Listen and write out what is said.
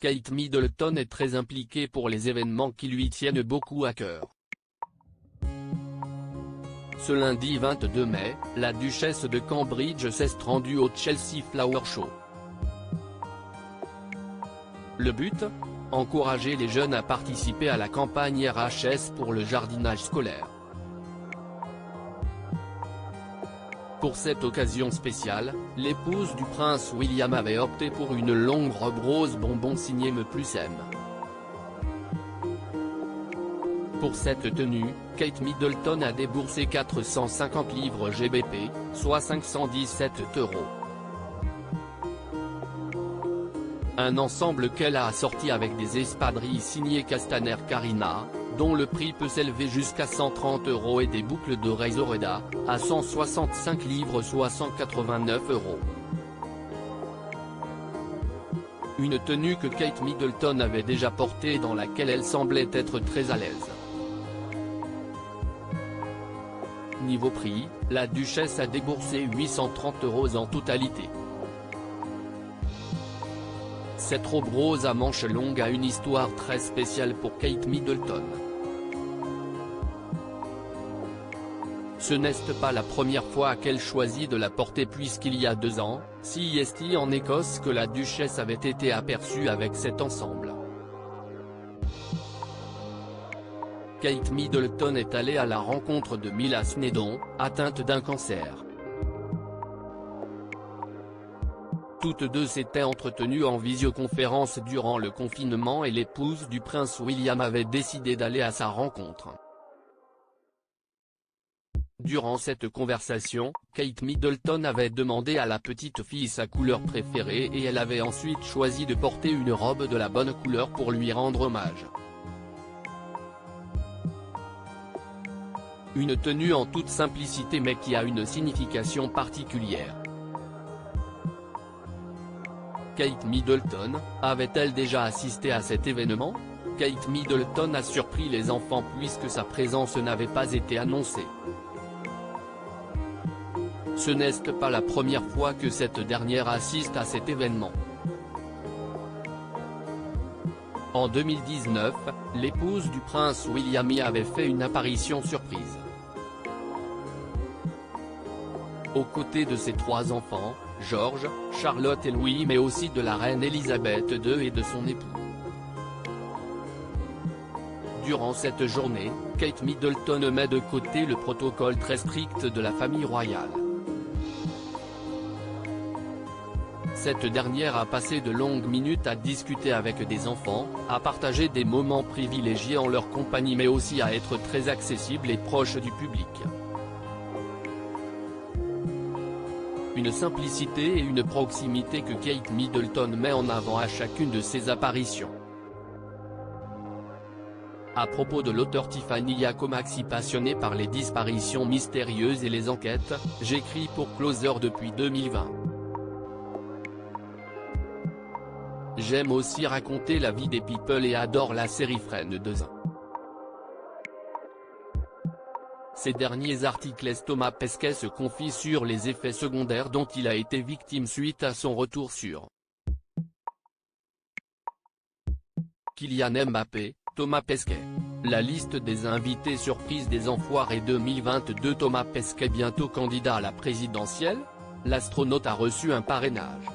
Kate Middleton est très impliquée pour les événements qui lui tiennent beaucoup à cœur. Ce lundi 22 mai, la duchesse de Cambridge s'est rendue au Chelsea Flower Show. Le but ? Encourager les jeunes à participer à la campagne RHS pour le jardinage scolaire. Pour cette occasion spéciale, l'épouse du prince William avait opté pour une longue robe rose bonbon signée Me Plus M. Pour cette tenue, Kate Middleton a déboursé 450 livres GBP, soit 517 €. Un ensemble qu'elle a assorti avec des espadrilles signées Castaner Carina, dont le prix peut s'élever jusqu'à 130 € et des boucles d'oreilles Zoreda, à 165 livres soit 189 €. Une tenue que Kate Middleton avait déjà portée et dans laquelle elle semblait être très à l'aise. Niveau prix, la duchesse a déboursé 830 € en totalité. Cette robe rose à manches longues a une histoire très spéciale pour Kate Middleton. Ce n'est pas la première fois qu'elle choisit de la porter puisqu'il y a 2 ans, CEST en Écosse que la duchesse avait été aperçue avec cet ensemble. Kate Middleton est allée à la rencontre de Mila Snedon, atteinte d'un cancer. Toutes deux s'étaient entretenues en visioconférence durant le confinement et l'épouse du prince William avait décidé d'aller à sa rencontre. Durant cette conversation, Kate Middleton avait demandé à la petite fille sa couleur préférée et elle avait ensuite choisi de porter une robe de la bonne couleur pour lui rendre hommage. Une tenue en toute simplicité mais qui a une signification particulière. Kate Middleton, avait-elle déjà assisté à cet événement ? Kate Middleton a surpris les enfants puisque sa présence n'avait pas été annoncée. Ce n'est pas la première fois que cette dernière assiste à cet événement. En 2019, l'épouse du prince William y avait fait une apparition surprise. Aux côtés de ses 3 enfants, George, Charlotte et Louis mais aussi de la reine Elisabeth II et de son époux. Durant cette journée, Kate Middleton met de côté le protocole très strict de la famille royale. Cette dernière a passé de longues minutes à discuter avec des enfants, à partager des moments privilégiés en leur compagnie mais aussi à être très accessible et proche du public. Une simplicité et une proximité que Kate Middleton met en avant à chacune de ses apparitions. À propos de l'auteur Tiffany Yacomaxi passionnée par les disparitions mystérieuses et les enquêtes, j'écris pour Closer depuis 2020. J'aime aussi raconter la vie des people et adore la série Friends 2. Ces derniers articles laissent Thomas Pesquet se confie sur les effets secondaires dont il a été victime suite à son retour sur Kylian Mbappé, Thomas Pesquet. La liste des invités surprises des Enfoirés 2022. Thomas Pesquet bientôt candidat à la présidentielle ? L'astronaute a reçu un parrainage.